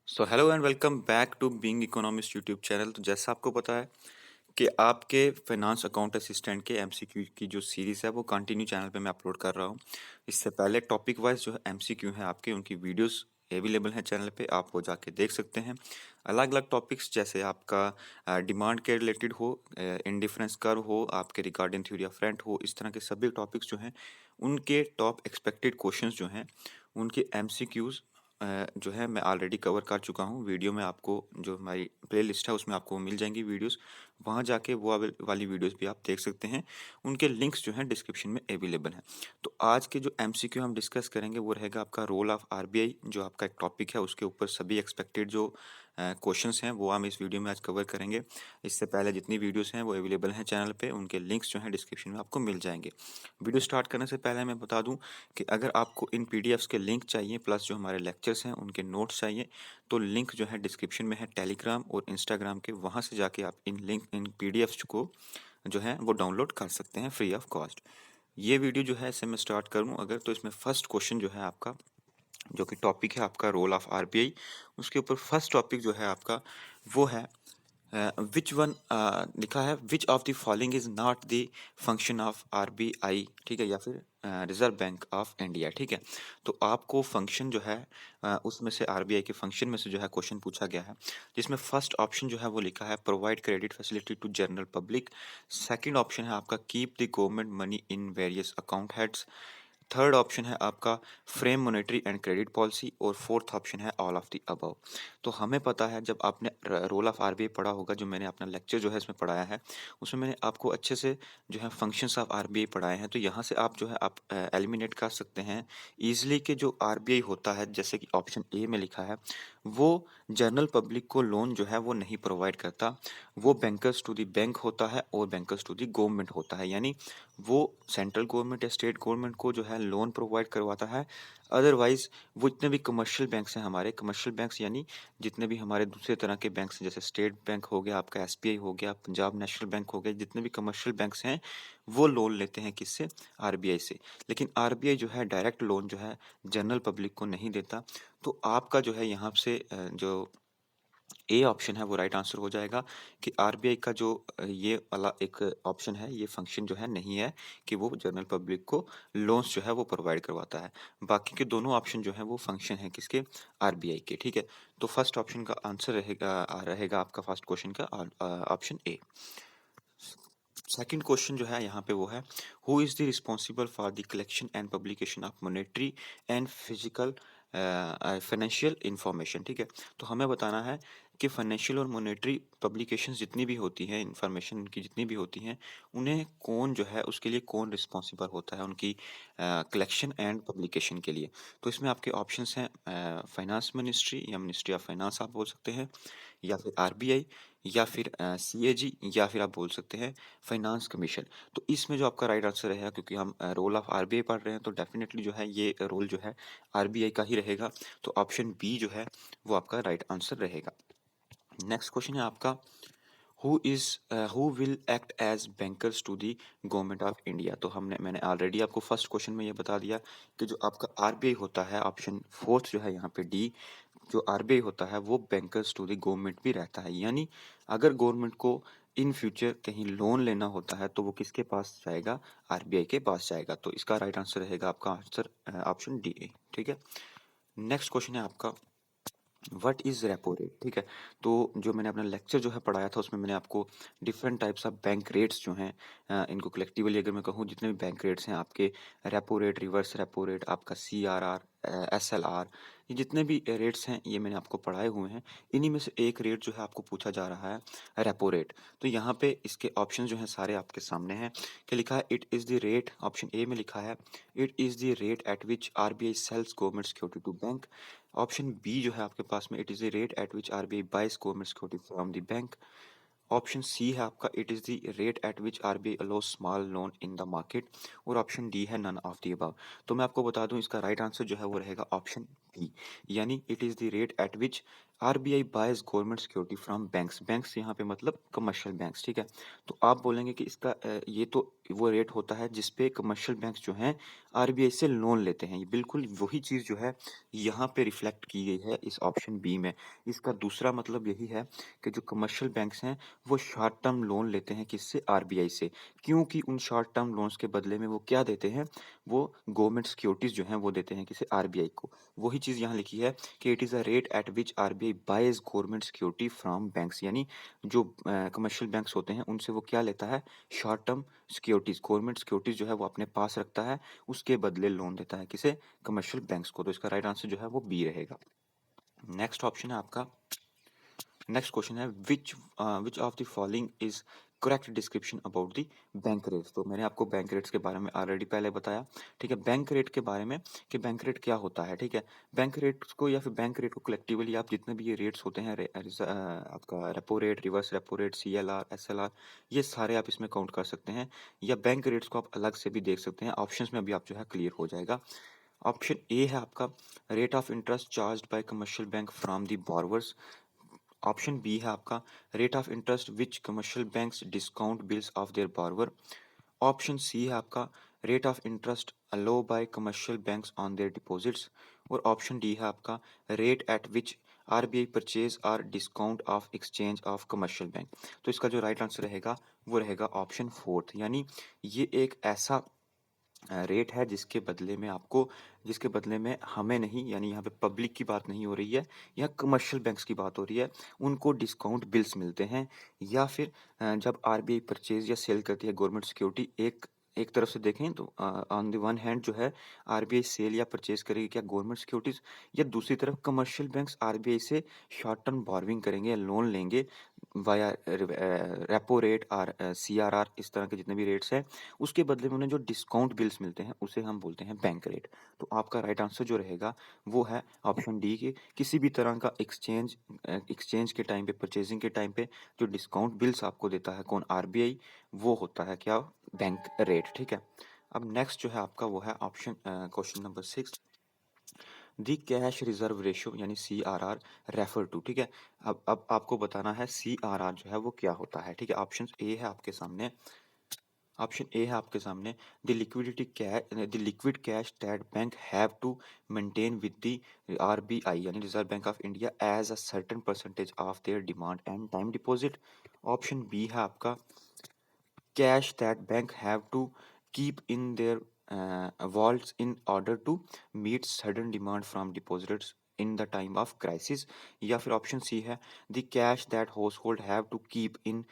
So hello and welcome back to Being Economist YouTube channel. तो जैसा आपको पता है कि आपके फाइनेंस अकाउंट असिस्टेंट के एमसीक्यू की जो सीरीज़ है वो कंटिन्यू चैनल पे मैं अपलोड कर रहा हूँ। इससे पहले टॉपिक वाइज जो है एमसीक्यू है आपके, उनकी वीडियोस अवेलेबल हैं चैनल पे, आप वो जाके देख सकते हैं। अलग अलग टॉपिक्स जैसे आपका डिमांड के रिलेटेड हो, इंडिफरेंस कर्व हो, आपके रिगार्डिंग थ्योरी ऑफ रेंट हो, इस तरह के सभी टॉपिक्स जो हैं उनके टॉप एक्सपेक्टेड क्वेश्चंस जो हैं उनके एमसीक्यूज जो है मैं ऑलरेडी कवर कर चुका हूँ। वीडियो में आपको जो हमारी प्लेलिस्ट है उसमें आपको मिल जाएंगी वीडियोस, वहाँ जाके वो वाली वीडियोस भी आप देख सकते हैं। उनके लिंक्स जो हैं डिस्क्रिप्शन में अवेलेबल हैं। तो आज के जो एमसीक्यू हम डिस्कस करेंगे वो रहेगा आपका रोल ऑफ आरबीआई, जो आपका एक टॉपिक है उसके ऊपर सभी एक्सपेक्टेड जो क्वेश्चंस हैं वो हम इस वीडियो में आज कवर करेंगे। इससे पहले जितनी वीडियोस हैं वो अवेलेबल हैं चैनल पे, उनके लिंक्स जो हैं डिस्क्रिप्शन में आपको मिल जाएंगे। वीडियो स्टार्ट करने से पहले मैं बता दूं कि अगर आपको इन पीडीएफ्स के लिंक चाहिए प्लस जो हमारे लेक्चर्स हैं उनके नोट्स चाहिए, तो लिंक जो है डिस्क्रिप्शन में है टेलीग्राम और इंस्टाग्राम के, वहाँ से जाके आप इन पीडीएफ्स को जो है वो डाउनलोड कर सकते हैं फ्री ऑफ कॉस्ट। ये वीडियो जो है इसे मैं स्टार्ट करूँ अगर, तो इसमें फर्स्ट क्वेश्चन जो है आपका, जो कि टॉपिक है आपका रोल ऑफ आरबीआई, उसके ऊपर फर्स्ट टॉपिक जो है आपका वो है विच वन, लिखा है विच of the following is not the function of RBI, ठीक है, या फिर रिजर्व बैंक ऑफ इंडिया, ठीक है। तो आपको फंक्शन जो है उसमें से आरबीआई के फंक्शन में से जो है क्वेश्चन पूछा गया है, जिसमें फर्स्ट ऑप्शन जो है वो लिखा है provide credit facility to general public. Second option है आपका keep the government money in various account heads. Third option है आपका frame monetary and credit policy, और फोर्थ ऑप्शन है ऑल ऑफ द अबव। तो हमें पता है, जब आपने रोल ऑफ आरबीआई पढ़ा होगा, जो मैंने अपना लेक्चर जो है इसमें पढ़ाया है, उसमें मैंने आपको अच्छे से जो है फंक्शंस ऑफ आरबीआई पढ़ाए हैं। तो यहाँ से आप जो है आप एलिमिनेट कर सकते हैं ईजिली कि जो आरबीआई होता है, जैसे कि ऑप्शन ए में लिखा है, वो जनरल पब्लिक को लोन जो है वो नहीं प्रोवाइड करता। वो बैंकर्स टू द बैंक होता है और बैंकर्स टू द गवर्नमेंट होता है, यानी वो सेंट्रल गवर्नमेंट या स्टेट गवर्नमेंट को जो है लोन प्रोवाइड करवाता है। अदरवाइज वो जितने भी कमर्शियल बैंक्स हैं हमारे, कमर्शियल बैंक्स यानी जितने भी हमारे दूसरे तरह के बैंक्स हैं, जैसे स्टेट बैंक हो गया, आपका एसबीआई हो गया, पंजाब नेशनल बैंक हो गया, जितने भी कमर्शियल बैंक्स हैं वो लोन लेते हैं किससे? आरबीआई से। लेकिन आरबीआई जो है डायरेक्ट लोन जो है जनरल पब्लिक को नहीं देता। तो आपका जो है यहाँ से जो ए ऑप्शन है वो राइट आंसर हो जाएगा कि आरबीआई का जो ये वाला एक ऑप्शन है, ये फंक्शन जो है नहीं है कि वो जनरल पब्लिक को लोन्स जो है वो प्रोवाइड करवाता है। बाकी के दोनों ऑप्शन जो है वो फंक्शन है किसके? आरबीआई के, ठीक है। तो फर्स्ट ऑप्शन का आंसर रहेगा आपका फर्स्ट क्वेश्चन का ऑप्शन ए। सेकंड क्वेश्चन जो है यहाँ पे वो है who is the responsible for the collection and publication of monetary and physical financial information, ठीक है। तो हमें बताना है कि फाइनेंशियल और मॉनेटरी पब्लिकेशन जितनी भी होती हैं, इंफॉर्मेशन उनकी जितनी भी होती हैं, उन्हें कौन जो है उसके लिए कौन रिस्पॉन्सिबल होता है उनकी कलेक्शन एंड पब्लिकेशन के लिए। तो इसमें आपके ऑप्शंस हैं फाइनेंस मिनिस्ट्री या मिनिस्ट्री ऑफ फाइनेंस आप बोल सकते हैं, या फिर आरबीआई, या फिर सीएजी, या फिर आप बोल सकते हैं फाइनेंस कमीशन। तो इसमें जो आपका राइट आंसर रहेगा, क्योंकि हम रोल ऑफ आरबीआई पढ़ रहे हैं, तो डेफिनेटली जो है ये रोल जो है आरबीआई का ही रहेगा। तो ऑप्शन बी जो है वो आपका राइट आंसर रहेगा। नेक्स्ट क्वेश्चन है आपका who will act as bankers to the government of India. तो मैंने ऑलरेडी आपको फर्स्ट क्वेश्चन में ये बता दिया कि जो आपका आरबीआई होता है, ऑप्शन फोर्थ जो है यहाँ पे डी, जो आरबीआई होता है वो बैंकर्स टू द गवर्नमेंट भी रहता है। यानी अगर गवर्नमेंट को इन फ्यूचर कहीं लोन लेना होता है तो वो किसके पास जाएगा? आरबीआई के पास जाएगा। तो इसका राइट आंसर रहेगा आपका आंसर ऑप्शन डी, ठीक है। नेक्स्ट क्वेश्चन है आपका व्हाट इज रेपो रेट, ठीक है। तो जो मैंने अपना लेक्चर जो है पढ़ाया था उसमें मैंने आपको different types of bank rates जो हैं, इनको कलेक्टिवली अगर मैं कहूँ जितने भी बैंक रेट्स हैं आपके, repo rate, reverse repo rate, आपका सीआरआर, एसएलआर, ये जितने भी रेट्स हैं ये मैंने आपको पढ़ाए हुए हैं। इन्हीं में से एक रेट जो है आपको पूछा जा रहा है रेपो रेट। तो यहाँ पे इसके ऑप्शन जो हैं सारे आपके सामने हैं। क्या लिखा है? It is the rate, option A में लिखा है it is the rate at which RBI sells government security to bank. Option B जो है आपके पास में it is the rate at which RBI buys government security from the bank. Option C है आपका it is the rate at which RBI allows small loan in the market. और option D है none of the above. तो मैं आपको बता दूं इसका राइट आंसर जो है वो रहेगा ऑप्शन बी, यानी it is the rate at which RBI boys government security from banks, banks यहाँ पे मतलब कमर्शियल बैंक्स, ठीक है। तो आप बोलेंगे कि इसका ये तो वो रेट होता है जिसपे कमर्शियल बैंक्स जो हैं आरबीआई से लोन लेते हैं। ये बिल्कुल वही चीज़ जो है यहाँ पे रिफ्लेक्ट की गई है इस ऑप्शन बी में। इसका दूसरा मतलब यही है कि जो कमर्शियल बैंक्स हैं वो शॉर्ट टर्म लोन लेते हैं किससे, आरबीआई से। क्योंकि उन शॉर्ट टर्म लोन्स के बदले में वो क्या देते हैं, वो गवर्नमेंट सिक्योरिटीज जो हैं वो देते हैं किसे, आरबीआई को। वही चीज़ यहाँ लिखी है कि it is a rate at which RBI boys government security from banks, यानी जो कमर्शियल बैंक्स होते हैं उनसे वो क्या लेता है, short term securities, government securities जो है वो अपने पास रखता है, उसके बदले लोन देता है किसे, कमर्शियल बैंक्स को। तो इसका राइट आंसर जो है वो बी रहेगा। नेक्स्ट ऑप्शन है आपका, नेक्स्ट क्वेश्चन है विच of the following is correct description about the bank rates. तो मैंने आपको बैंक रेट्स के बारे में ऑलरेडी पहले बताया, ठीक है। बैंक रेट के बारे में कि बैंक रेट क्या होता है, ठीक है। बैंक रेट्स को या फिर बैंक रेट को कलेक्टिवली आप जितने भी ये रेट्स होते हैं आपका repo rate, reverse repo rate, CLR, SLR, ये सारे आप इसमें काउंट कर सकते हैं, या बैंक रेट्स को आप अलग से भी देख सकते हैं। ऑप्शंस में अभी आप जो है क्लियर हो जाएगा। ऑप्शन ए है आपका rate of interest charged by commercial bank from the borrowers. Option B है आपका rate of interest which commercial banks discount bills of their borrower। Option C है आपका rate of interest allow by commercial banks on their deposits. और option D है आपका rate at which RBI purchase or discount of exchange of commercial bank. तो इसका जो right answer रहेगा वो रहेगा ऑप्शन फोर्थ, यानी ये एक ऐसा रेट है जिसके बदले में हमें नहीं, यानी यहाँ पे पब्लिक की बात नहीं हो रही है, यहाँ कमर्शियल बैंक्स की बात हो रही है, उनको डिस्काउंट बिल्स मिलते हैं। या फिर जब आरबीआई परचेज या सेल करती है गवर्नमेंट सिक्योरिटी, एक एक तरफ से देखें तो ऑन द वन हैंड जो है आरबीआई सेल या परचेज करेगी क्या, गवर्नमेंट सिक्योरिटीज, या दूसरी तरफ कमर्शियल बैंक्स आरबीआई से शॉर्ट टर्म बोरविंग करेंगे या लोन लेंगे वाया रेपो रेट और सीआरआर, इस तरह के जितने भी रेट्स हैं, उसके बदले में उन्हें जो डिस्काउंट बिल्स मिलते हैं उसे हम बोलते हैं बैंक रेट। तो आपका राइट आंसर जो रहेगा वो है ऑप्शन डी के किसी भी तरह का एक्सचेंज के टाइम पे, परचेजिंग के टाइम पे जो डिस्काउंट बिल्स आपको देता है कौन, आरबीआई, वो होता है क्या, बैंक रेट, ठीक है। अब नेक्स्ट जो है आपका वो है ऑप्शन क्वेश्चन नंबर 6, दी कैश रिजर्व रेशियो यानी CRR रेफर टू, ठीक है। अब आपको बताना है CRR जो है वो क्या होता है, ठीक है। ऑप्शन ए है आपके सामने, ऑप्शन ए है आपके सामने the liquid cash that bank have to maintain with the RBI यानी Reserve Bank of India as a certain percentage of their demand and time deposit. Option B है आपका cash that bank have to keep in their vaults in order to meet sudden demand from depositors in the time of crisis। या फिर option C है the cash that household have to keep in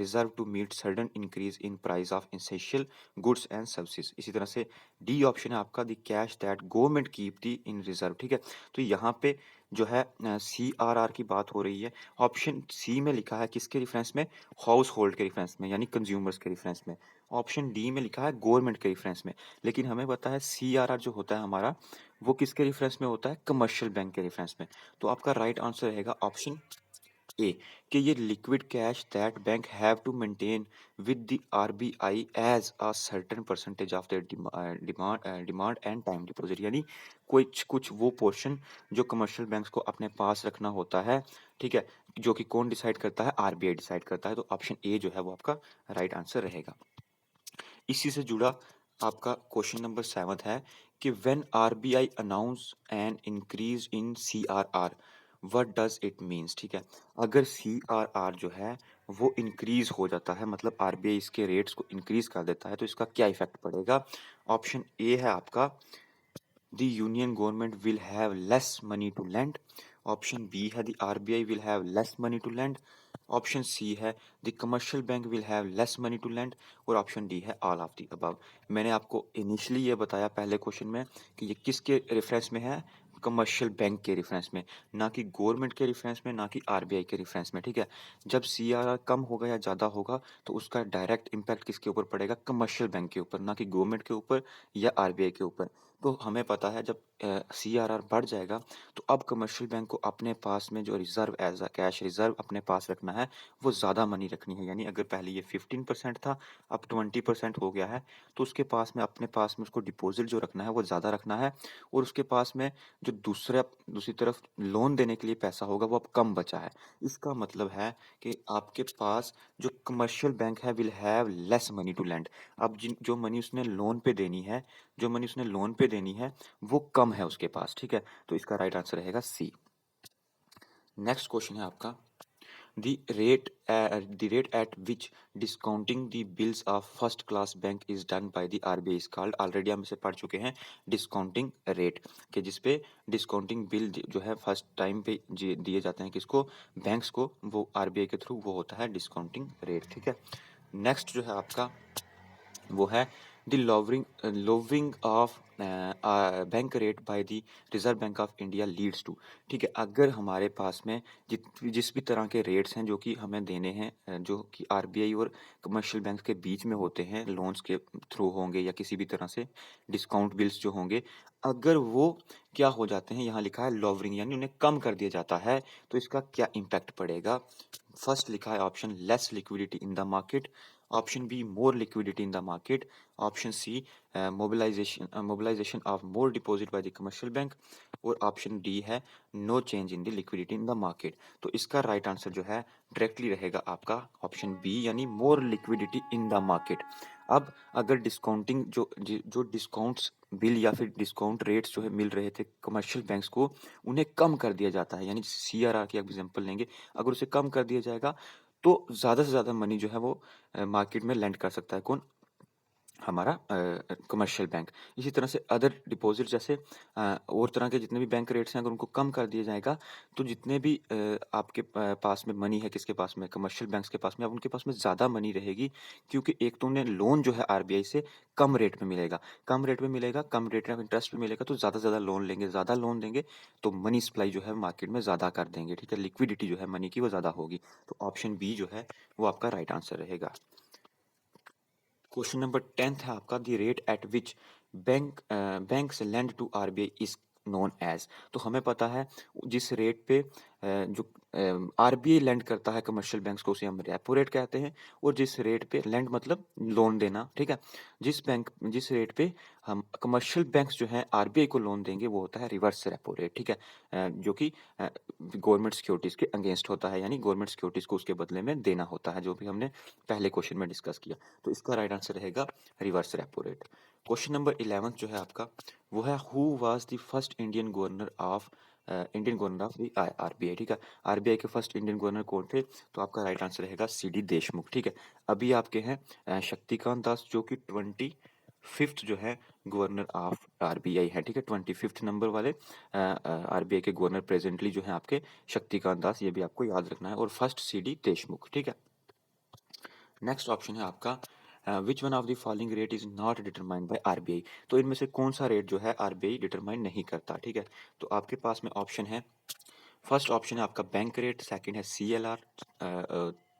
reserve to meet sudden increase in price of essential goods and services। इसी तरह से D option है आपका the cash that government keep the in reserve, ठीक है। तो यहाँ पे जो है CRR की बात हो रही है। ऑप्शन सी में लिखा है किसके रेफरेंस में, हाउस होल्ड के रेफरेंस में, यानी कंज्यूमर्स के रेफरेंस में। ऑप्शन डी में लिखा है गवर्नमेंट के रेफरेंस में। लेकिन हमें पता है CRR जो होता है हमारा वो किसके रेफरेंस में होता है, कमर्शियल बैंक के रेफरेंस में। तो आपका राइट आंसर रहेगा ऑप्शन ए कि ये liquid cash that bank have to maintain with the RBI as a certain percentage of their demand and time deposit, यानी कुछ कुछ वो पोर्शन जो कमर्शियल बैंक्स को अपने पास रखना होता है, ठीक है, जो कि कौन डिसाइड करता है, आरबीआई डिसाइड करता है। तो ऑप्शन ए जो है वो आपका राइट आंसर रहेगा। इसी से जुड़ा आपका क्वेश्चन नंबर 7 है कि when RBI announce an increase in CRR what does it means, ठीक है। अगर सीआरआर जो है वो इंक्रीज हो जाता है, मतलब आरबीआई इसके रेट्स को इंक्रीज कर देता है, तो इसका क्या इफेक्ट पड़ेगा। ऑप्शन ए है आपका the union government will have less money to lend। Option B है the RBI will have less money to lend। Option C है the commercial bank will have less money to lend। और option D है all of the above। मैंने आपको initially ये बताया पहले question में कि ये किसके रेफरेंस में है, कमर्शियल बैंक के रेफरेंस में, ना कि गवर्नमेंट के रेफरेंस में, ना कि आरबीआई के रेफरेंस में, ठीक है। जब सीआरआर कम होगा या ज़्यादा होगा तो उसका डायरेक्ट इम्पैक्ट किसके ऊपर पड़ेगा, कमर्शियल बैंक के ऊपर, ना कि गवर्नमेंट के ऊपर या आरबीआई के ऊपर। तो हमें पता है जब सीआरआर बढ़ जाएगा तो अब कमर्शियल बैंक को अपने पास में जो reserve as a cash reserve अपने पास रखना है, वो ज़्यादा मनी रखनी है। यानी अगर पहले ये 15% था, अब 20% हो गया है, तो उसके पास में अपने पास में उसको डिपॉज़िट जो रखना है वो ज़्यादा रखना है और उसके पास में जो दूसरी तरफ लोन देने के लिए पैसा होगा वो अब कम बचा है। इसका मतलब है कि आपके पास जो कमर्शियल बैंक है will have less money to lend. अब जो मनी उसने लोन पे देनी है वो कम है उसके पास, ठीक है? तो इसका राइट आंसर रहेगा सी। नेक्स्ट क्वेश्चन है आपका the rate at which discounting the bills of first class bank is done by the RBI is called। Already हम इसे पढ़ चुके हैं डिस्काउंटिंग रेट के, जिसपे डिस्काउंटिंग बिल जो है फर्स्ट टाइम पे दिए जाते हैं किसको, बैंक्स को, वो आरबीआई के थ्रू वो होता है डिस्काउंटिंग रेट, ठीक है। नेक्स्ट जो है आपका वो है the lowering of bank rate by the Reserve Bank of India leads to. ठीक है, अगर हमारे पास में जिस भी तरह के रेट्स हैं जो कि हमें देने हैं, जो कि आरबीआई और कमर्शियल बैंक के बीच में होते हैं, लोन्स के थ्रू होंगे या किसी भी तरह से डिस्काउंट बिल्स जो होंगे, अगर वो क्या हो जाते हैं, यहाँ लिखा है लोवरिंग यानी उन्हें कम कर दिया जाता है, तो इसका क्या इम्पैक्ट पड़ेगा। फर्स्ट लिखा है option less liquidity in the market, option B more liquidity in the market, option C mobilisation of more deposit by the commercial bank, और ऑप्शन डी है no change in the liquidity in the market. तो इसका right answer जो है directly रहेगा आपका option B यानी मोर liquidity in the market. अब अगर डिस्काउंटिंग जो डिस्काउंट्स बिल या फिर डिस्काउंट रेट्स जो है मिल रहे थे कमर्शियल बैंक्स को, उन्हें कम कर दिया जाता है, यानी सीआरआर की एग्जांपल लेंगे, अगर उसे कम कर दिया जाएगा तो ज़्यादा से ज़्यादा मनी जो है वो मार्केट में लेंड कर सकता है। कौन? हमारा कमर्शियल बैंक। इसी तरह से अदर डिपॉजिट जैसे और तरह के जितने भी बैंक रेट्स हैं, अगर उनको कम कर दिया जाएगा तो जितने भी आपके पास में मनी है, किसके पास में, कमर्शियल बैंक्स के पास में, अब उनके पास में ज़्यादा मनी रहेगी, क्योंकि एक तो उन्हें लोन जो है आरबीआई से कम रेट में मिलेगा, कम रेट ऑफ इंटरेस्ट पे मिलेगा, तो ज़्यादा से ज़्यादा लोन लेंगे, ज़्यादा लोन देंगे तो मनी सप्लाई जो है मार्केट में ज़्यादा कर देंगे, ठीक है, लिक्विडिटी जो है मनी की वो ज़्यादा होगी। तो ऑप्शन बी जो है वो आपका राइट आंसर रहेगा। क्वेश्चन नंबर 10th है आपका the rate at which banks lend to RBI is known as. तो हमें पता है जिस रेट पे जो आरबीआई लेंड करता है कमर्शियल बैंक्स को, उसे हम रेपो रेट कहते हैं, और जिस रेट पे लेंड मतलब लोन देना, ठीक है, जिस रेट पे हम कमर्शियल बैंक्स जो है आरबीआई को लोन देंगे वो होता है रिवर्स रेपो रेट, ठीक है, जो कि गवर्नमेंट सिक्योरिटीज के अगेंस्ट होता है, यानी गवर्नमेंट सिक्योरिटीज को उसके बदले में देना होता है, जो भी हमने पहले क्वेश्चन में डिस्कस किया। तो इसका राइट आंसर रहेगा reverse repo rate. Question number 11 जो है आपका वो है who was the first Indian governor of the RBI, ठीक है, आरबीआई के फर्स्ट इंडियन गवर्नर कौन थे, तो आपका राइट आंसर रहेगा सीडी देशमुख, ठीक है। अभी आपके हैं शक्तिकांत दास जो कि 25th जो है गवर्नर ऑफ आरबीआई है, ठीक है, 25th नंबर वाले आरबीआई के गवर्नर प्रेजेंटली जो है आपके शक्तिकांत दास, ये भी आपको याद रखना है, और फर्स्ट सीडी देशमुख, ठीक है। नेक्स्ट ऑप्शन है आपका विच one of the following rate is not determined by RBI. तो इनमें से कौन सा रेट जो है आरबीआई डिटरमाइन नहीं करता, ठीक है। तो आपके पास में ऑप्शन है, फर्स्ट ऑप्शन है आपका बैंक रेट, सेकंड है सीएलआर,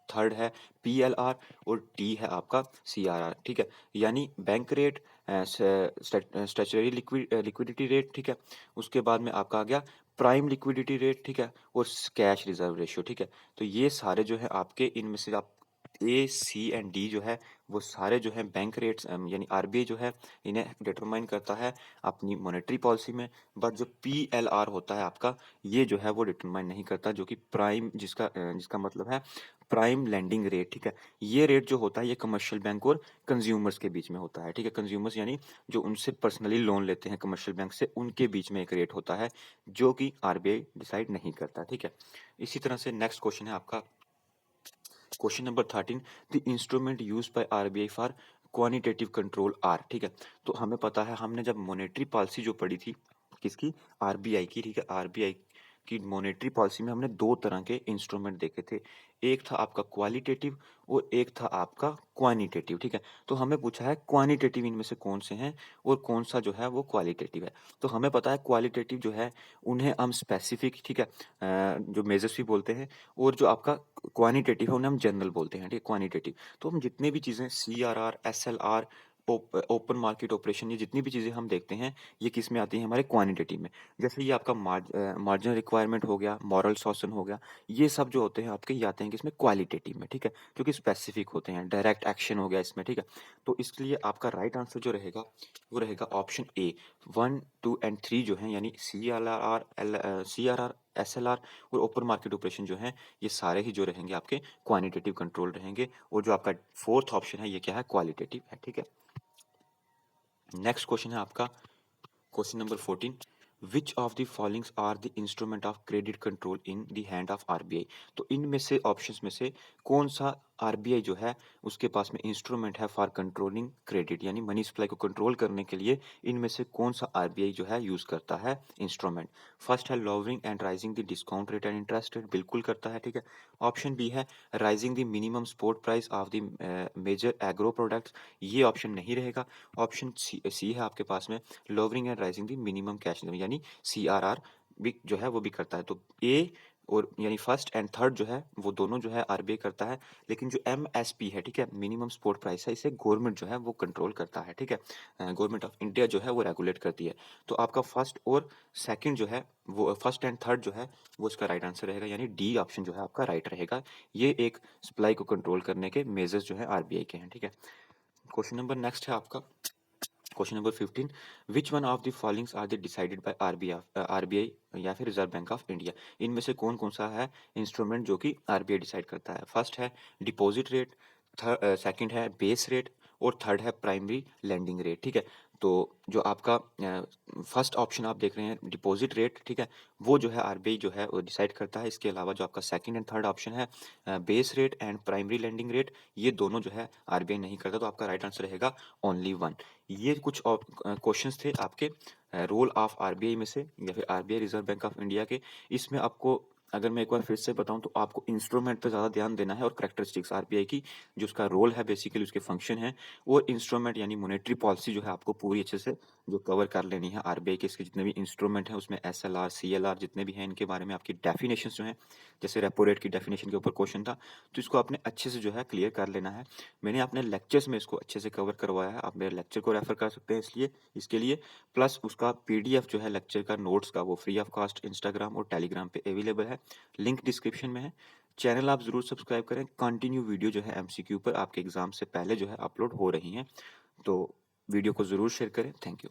थर्ड है पीएलआर, और डी है आपका सीआरआर, ठीक है। यानी bank rate, statutory liquidity rate, ठीक है, उसके बाद में आपका आ गया प्राइम लिक्विडिटी रेट, ठीक है, और कैश रिजर्व रेशियो, ठीक है। तो ये सारे जो है आपके, इनमें से आप ए सी एंड डी जो है वो सारे जो है बैंक रेट्स, यानी आरबीआई जो है इन्हें डिटरमाइन करता है अपनी मॉनेटरी पॉलिसी में, बट जो पीएलआर होता है आपका, ये जो है वो डिटरमाइन नहीं करता, जो कि प्राइम जिसका मतलब है प्राइम लैंडिंग रेट, ठीक है। ये रेट जो होता है ये कमर्शियल बैंक और कंज्यूमर्स के बीच में होता है, ठीक है, कंज्यूमर्स यानी जो उनसे पर्सनली लोन लेते हैं कमर्शियल बैंक से, उनके बीच में एक रेट होता है जो कि आरबीआई डिसाइड नहीं करता, ठीक है। इसी तरह से नेक्स्ट क्वेश्चन है आपका question number 13 the instrument use by RBI for quantitative control are, ठीक है। तो हमें पता है हमने जब मॉनेटरी पॉलिसी जो पढ़ी थी किसकी, आरबीआई की, ठीक है, आरबीआई की मॉनेटरी पॉलिसी में हमने दो तरह के इंस्ट्रूमेंट देखे थे, एक था आपका क्वालिटेटिव और एक था आपका क्वानिटेटिव, ठीक है। तो हमें पूछा है क्वानिटेटिव इनमें से कौन से हैं और कौन सा जो है वो क्वालिटेटिव है। तो हमें पता है क्वालिटेटिव जो है उन्हें हम स्पेसिफिक, ठीक है, जो मेजर्स भी बोलते हैं, और जो आपका क्वानिटेटिव है उन्हें हम जनरल बोलते हैं, ठीक है, क्वानिटेटिव। तो हम जितने भी चीज़ें CRR, SLR, open market operation, ये जितनी भी चीज़ें हम देखते हैं ये किस में आती हैं, हमारे क्वांटिटेटिव में। जैसे ये आपका मार्जिनल रिक्वायरमेंट हो गया, मॉरल सॉशन हो गया, ये सब जो होते हैं आपके ये आते हैं किसमें, क्वालिटेटिव में, ठीक है, जो कि स्पेसिफिक होते हैं। डायरेक्ट एक्शन हो गया इसमें, ठीक है। तो इसलिए आपका राइट आंसर जो रहेगा वो रहेगा ऑप्शन ए। 1, 2 एंड 3 जो हैं, यानी CRR, SLR और ओपन मार्केट ऑपरेशन जो हैं, ये सारे ही जो रहेंगे आपके क्वांटिटेटिव कंट्रोल रहेंगे, और जो आपका फोर्थ ऑप्शन है ये क्या है, क्वालिटेटिव है, ठीक है। नेक्स्ट क्वेश्चन है आपका question number 14। Which of the followings are the instrument of credit control in the hand of RBI. तो इनमें से ऑप्शंस में से कौन सा आरबीआई जो है उसके पास में इंस्ट्रूमेंट है फॉर कंट्रोलिंग क्रेडिट, यानी मनी सप्लाई को कंट्रोल करने के लिए इनमें से कौन सा आरबीआई जो है यूज करता है इंस्ट्रूमेंट। फर्स्ट है lowering and rising the discount rate and interest rate, बिल्कुल करता है, ठीक है। ऑप्शन बी है rising the minimum support price of the major agro products, ये ऑप्शन नहीं रहेगा। ऑप्शन सी है आपके पास में lowering and rising the minimum cash limit, यानी CRR भी जो है वो भी करता है। तो ए और यानी फर्स्ट एंड थर्ड जो है वो दोनों जो है आरबीआई करता है, लेकिन जो MSP है, ठीक है, मिनिमम सपोर्ट प्राइस है, इसे गवर्नमेंट जो है वो कंट्रोल करता है, ठीक है। गवर्नमेंट ऑफ इंडिया जो है वो रेगुलेट करती है। तो आपका फर्स्ट और सेकंड जो है वो फर्स्ट एंड थर्ड जो है वो इसका राइट आंसर रहेगा, यानी डी ऑप्शन जो है आपका राइट रहेगा। ये एक सप्लाई को कंट्रोल करने के मेजर्स जो है आरबीआई के हैं, ठीक है। क्वेश्चन नंबर नेक्स्ट है आपका question number 15। Which one of the followings are the decided by RBI या फिर रिजर्व बैंक ऑफ इंडिया। इनमें से कौन कौन सा है इंस्ट्रूमेंट जो कि आरबीआई डिसाइड करता है। फर्स्ट है डिपॉजिट रेट, सेकंड है बेस रेट, और थर्ड है प्राइमरी लैंडिंग रेट, ठीक है। तो जो आपका फर्स्ट ऑप्शन आप देख रहे हैं डिपॉजिट रेट, ठीक है, वो जो है आरबीआई जो है वो डिसाइड करता है। इसके अलावा जो आपका सेकंड एंड थर्ड ऑप्शन है base rate and primary landing rate, ये दोनों जो है आरबीआई नहीं करता। तो आपका राइट आंसर रहेगा ओनली वन। ये कुछ क्वेश्चंस थे आपके रोल ऑफ आरबीआई में से या फिर RBI reserve Bank of India के। इसमें आपको अगर मैं एक बार फिर से बताऊं तो आपको इंस्ट्रूमेंट पे ज़्यादा ध्यान देना है और करैक्टरिस्टिक्स आरबीआई की जो उसका रोल है, बेसिकली उसके फंक्शन है, और इंस्ट्रूमेंट यानी मॉनेटरी पॉलिसी जो है आपको पूरी अच्छे से जो कवर कर लेनी है आरबीआई के। इसके जितने भी इंस्ट्रूमेंट हैं उसमें SLR, CLR जितने भी हैं इनके बारे में आपकी डेफिनेशन जो है, जैसे रेपो रेट की डेफिनेशन के ऊपर क्वेश्चन था, तो इसको आपने अच्छे से जो है क्लियर कर लेना है। मैंने अपने लेक्चर्स में इसको अच्छे से कवर करवाया है, आप मेरे लेक्चर को रेफर कर सकते हैं इसलिए इसके लिए। प्लस उसका पीडीएफ जो है लेक्चर का नोट्स का वो फ्री ऑफ कॉस्ट इंस्टाग्राम और टेलीग्राम पे अवेलेबल है, लिंक डिस्क्रिप्शन में है। चैनल आप ज़रूर सब्सक्राइब करें। कंटिन्यू वीडियो जो है MCQ पर आपके एग्जाम से पहले जो है अपलोड हो रही हैं, तो वीडियो को ज़रूर शेयर करें। Thank you.